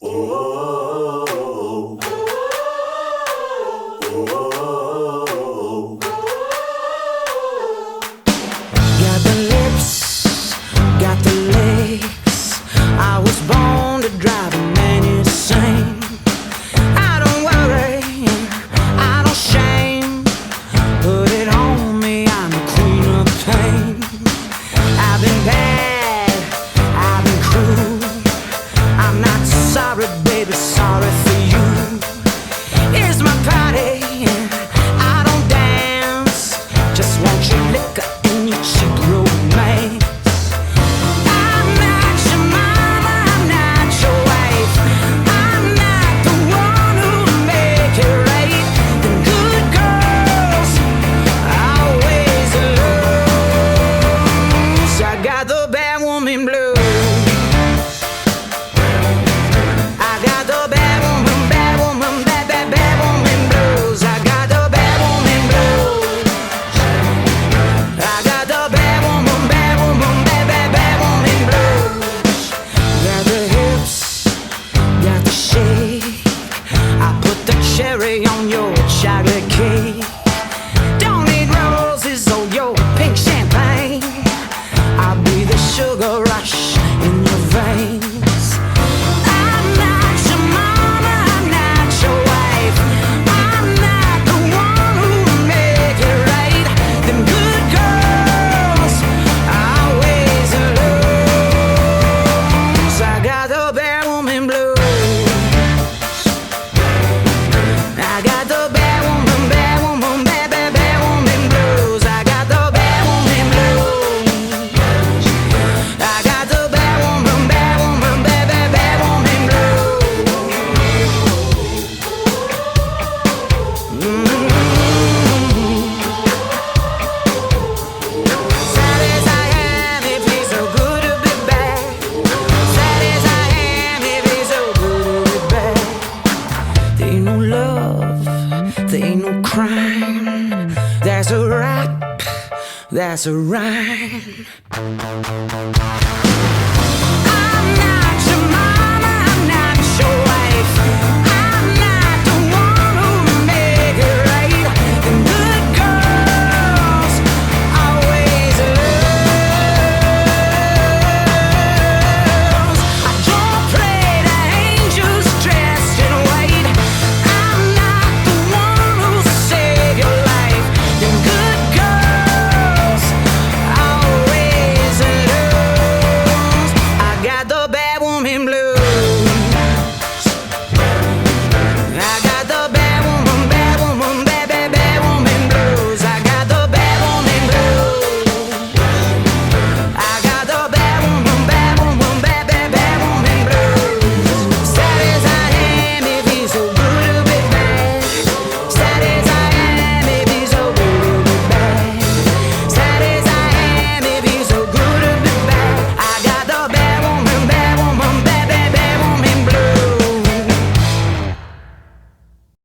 Got the lips, got the legs. I was born to drive a man insane. I don't worry, I don't shame. Put it on me, I'm the queen of pain. I've been bad, I've been cruel. I'm not sorry, baby, sorry for you. It's my party, I don't dance. Just want your liquor and your cheap romance. I'm not your mama, I'm not your wife. I'm not the one who'll make it right. The good girls always lose. I got the bad woman blues. I got the bad woman, bad woman, bad, bad, bad woman blues. I got the bad woman blues. I got the bad woman, bad, bad, bad woman blues. Got the hips, got the shake. I put the cherry on your chocolate cake. Don't need roses or your pink champagne. I'll be the sugar rush in your veins. I'm not your mama, I'm not your wife. I'm not the one who'll make it right. Them good girls always lose. I got the bad woman blues. I got the bad woman, bad, bad, bad woman blues. I got the bad woman blues. I got the bad woman, bad, bad, bad woman blues. Sad as I am, it feels so good to be back. Sad as I am, it feels so good to be back. There ain't no love, there ain't no crime. That's a rap, that's a rhyme. I'm not